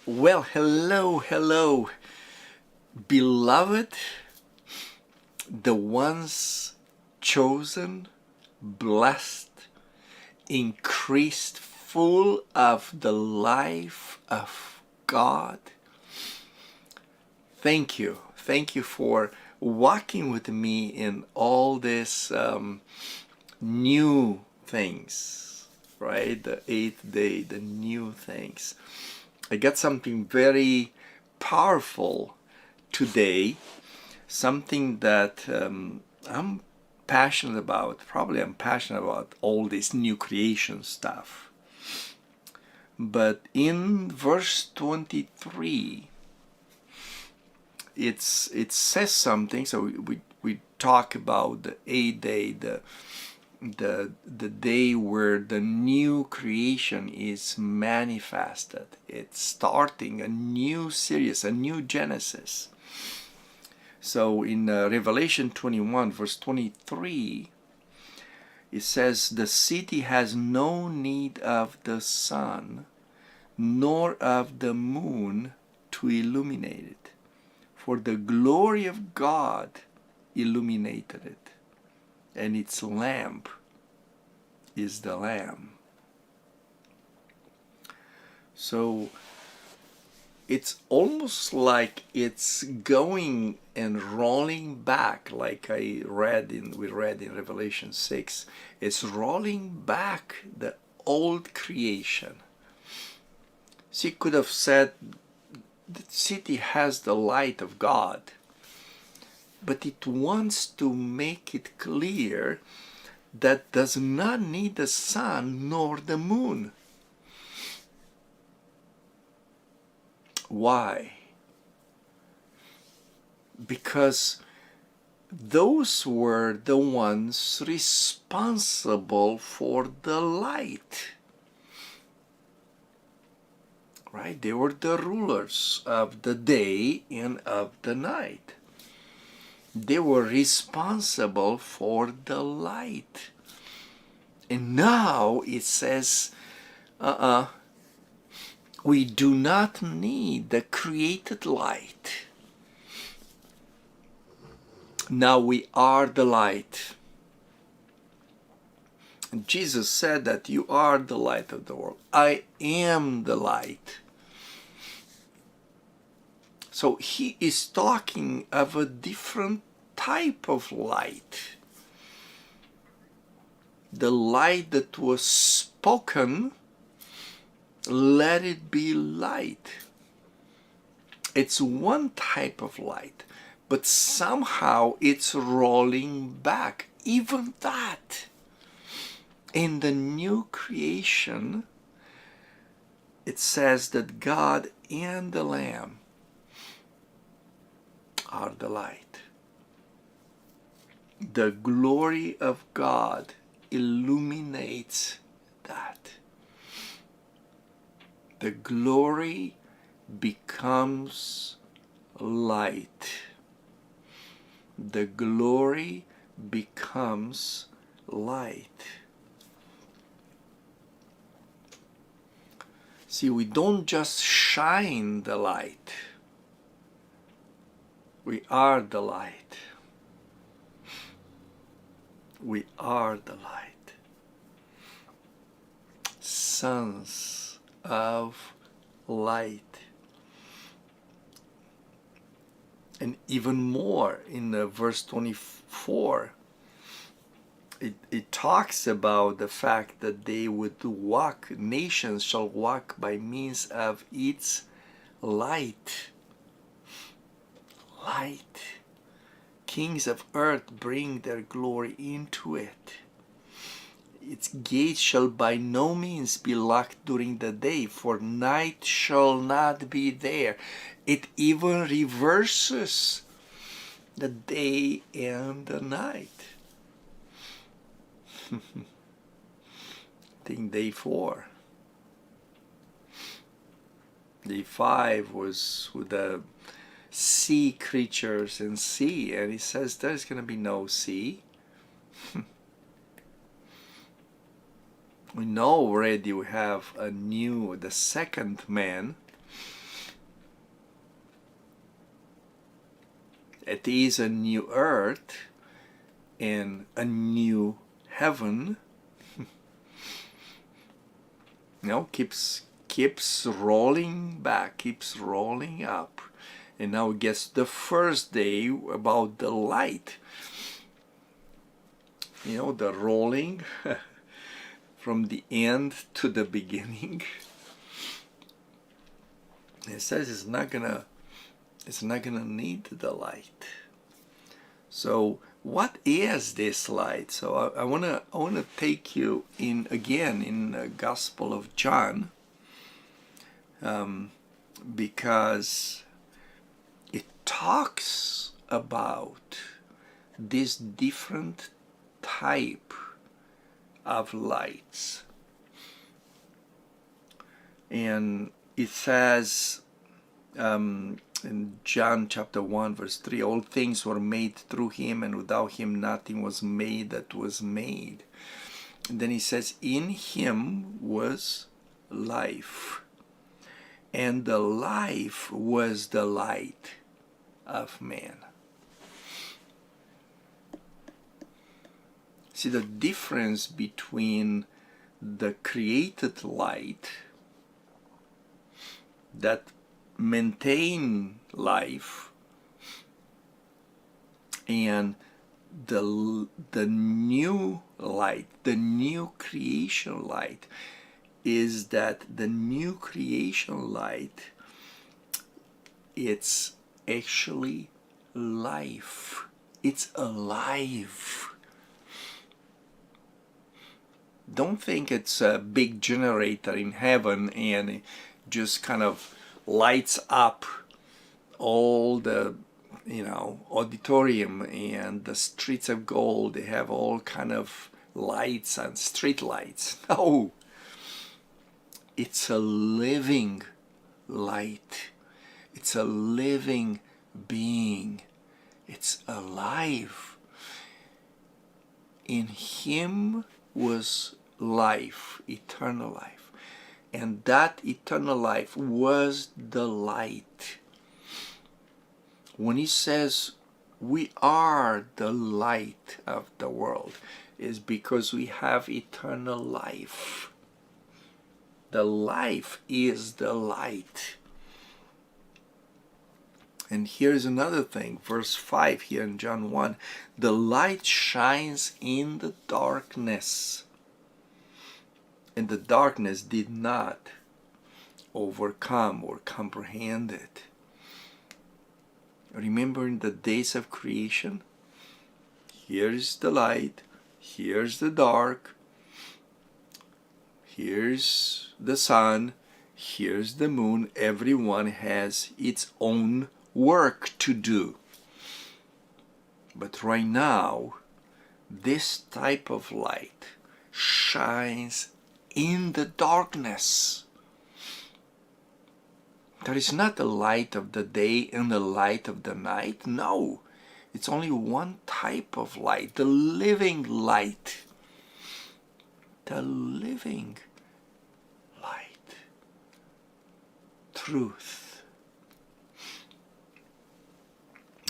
Well, hello, beloved, the ones chosen, blessed, increased, full of the life of God. Thank you. Thank you for walking with me in all this new things, right? The 8th day, the new things. I got something very powerful today, something that I'm passionate about. Probably I'm passionate about all this new creation stuff. But in verse 23, it says something. So we talk about the 8th day, the day where the new creation is manifested. It's starting a new series, a new Genesis. So in Revelation 21 verse 23, it says, the city has no need of the sun nor of the moon to illuminate it, for the glory of God illuminated it, and its lamp is the Lamb. So it's almost like it's going and rolling back, like we read in Revelation 6. It's rolling back the old creation. She could have said the city has the light of God, but it wants to make it clear that does not need the sun nor the moon. Why? Because those were the ones responsible for the light. Right? They were the rulers of the day and of the night. They were responsible for the light. And now it says, we do not need the created light. Now we are the light. And Jesus said that you are the light of the world. I am the light. So he is talking of a different type of light. The light that was spoken, let it be light. It's one type of light, but somehow it's rolling back. Even that. In the new creation, it says that God and the Lamb are the light. The glory of God illuminates that. The glory becomes light. The glory becomes light. See, we don't just shine the light. We are the light. We are the light. Sons of light. And even more in verse 24, it talks about the fact that they would walk, nations shall walk by means of its light. Light. Kings of earth bring their glory into it. Its gates shall by no means be locked during the day, for night shall not be there. It even reverses the day and the night. I think day 4. Day 5 was with the sea creatures and sea, and he says there's going to be no sea. We know already we have the second man, it is a new earth and a new heaven. Keeps rolling back, keeps rolling up, and now it gets the first day about the light. The rolling from the end to the beginning. It says it's not gonna need the light. So what is this light? So I wanna take you in again in the Gospel of John, because it talks about this different type of lights. And it says in John chapter 1 verse 3, all things were made through him, and without him nothing was made that was made. And then he says, in him was life, and the life was the light of man. See the difference between the created light that maintain life and the new light, the new creation light, is that the new creation light, it's actually life. It's alive. Don't think it's a big generator in heaven and it just kind of lights up all the auditorium and the streets of gold. They have all kind of lights and street lights. No, it's a living light. It's a living being. It's alive. In him was life, eternal life, and that eternal life was the light. When he says we are the light of the world, is because we have eternal life. The life is the light. And here's another thing, verse 5 here in John 1, the light shines in the darkness, and the darkness did not overcome or comprehend it. Remember in the days of creation, here's the light, here's the dark, here's the sun, here's the moon. Everyone has its own work to do. But right now, this type of light shines in the darkness. There is not the light of the day and the light of the night. No, it's only one type of light, the living light. The living light. Truth.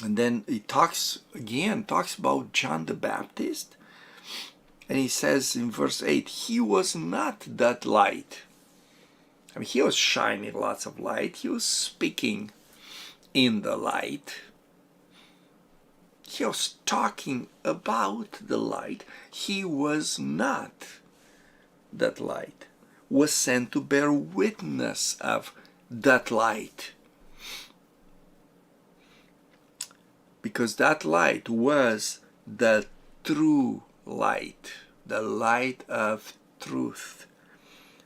And then he talks about John the Baptist. And he says in verse 8, he was not that light. I mean, he was shining lots of light. He was speaking in the light. He was talking about the light. He was not that light. Was sent to bear witness of that light. Because that light was the true light, the light of truth,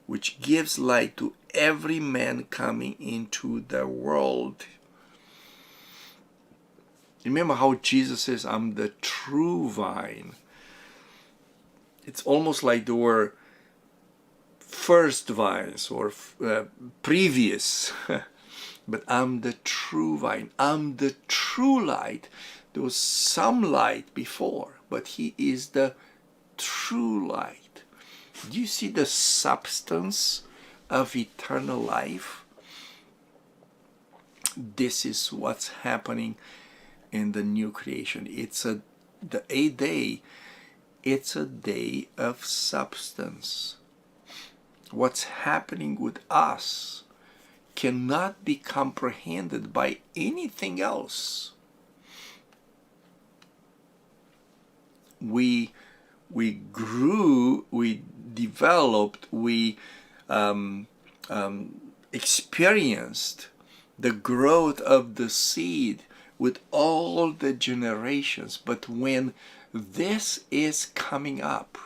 which gives light to every man coming into the world. Remember how Jesus says, I'm the true vine. It's almost like there were first vines or previous. But I'm the true vine. I'm the true light. There was some light before, but he is the true light. Do you see the substance of eternal life? This is what's happening in the new creation. The 8th day, it's a day of substance. What's happening with us cannot be comprehended by anything else. We grew, we developed, we experienced the growth of the seed with all the generations. But when this is coming up,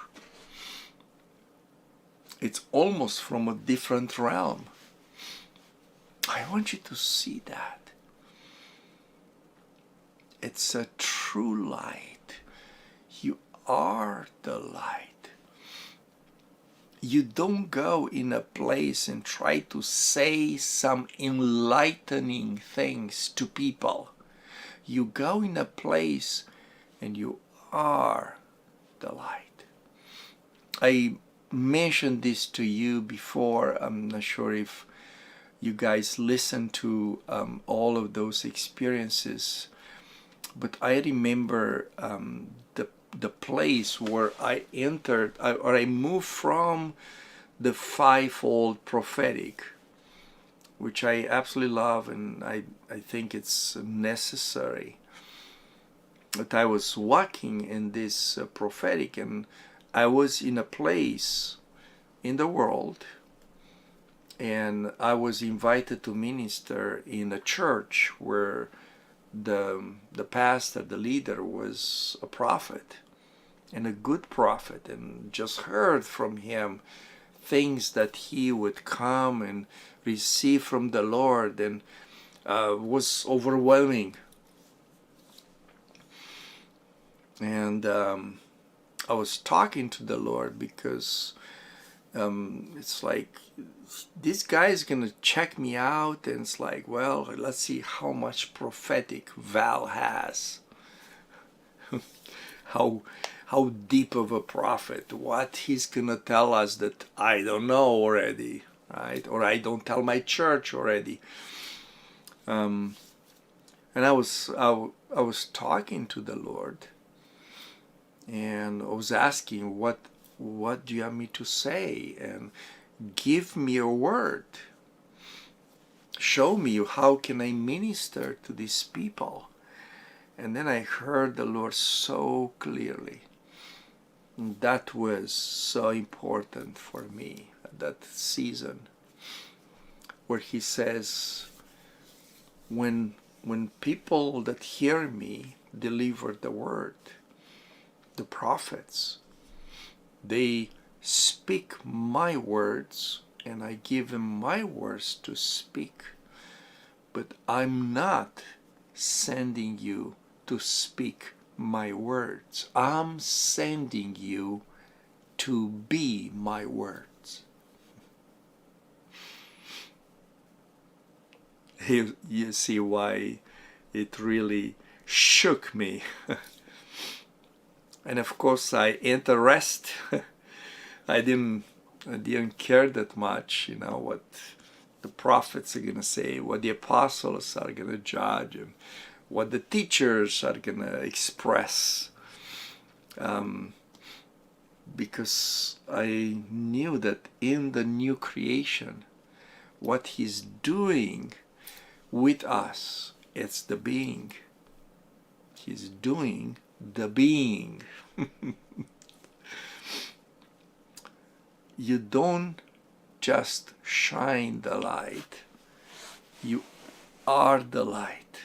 it's almost from a different realm. I want you to see that. It's a true light. You are the light. You don't go in a place and try to say some enlightening things to people. You go in a place and you are the light. I mentioned this to you before. I'm not sure if you guys listened to all of those experiences, but I remember the place where I entered, or I moved from the fivefold prophetic, which I absolutely love, and I think it's necessary. But I was walking in this prophetic, and I was in a place in the world, and I was invited to minister in a church where the pastor, the leader, was a prophet, and a good prophet, and just heard from him things that he would come and receive from the Lord, and was overwhelming. And I was talking to the Lord because it's like, this guy is gonna check me out, and it's like, well, let's see how much prophetic Val has. how deep of a prophet, what he's gonna tell us that I don't know already, right? Or I don't tell my church already. And I was talking to the Lord, and I was asking, what do you want me to say? And give me a word. Show me how can I minister to these people. And then I heard the Lord so clearly. That was so important for me at that season, where he says, when people that hear me deliver the word, the prophets, they speak my words, and I give them my words to speak. But I'm not sending you to speak my words. I'm sending you to be my words. You see why it really shook me. And of course I entered rest. I didn't care that much, you know, what the prophets are gonna say, what the apostles are gonna judge, and what the teachers are gonna express, because I knew that in the new creation, what he's doing with us, it's the being. He's doing the being. You don't just shine the light, you are the light.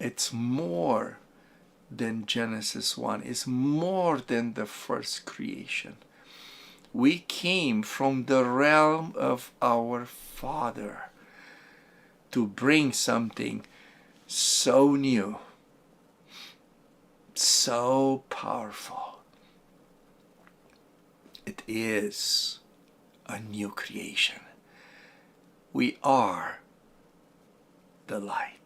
It's more than Genesis 1. It's more than the first creation. We came from the realm of our Father to bring something so new, so powerful. It is a new creation. We are the light.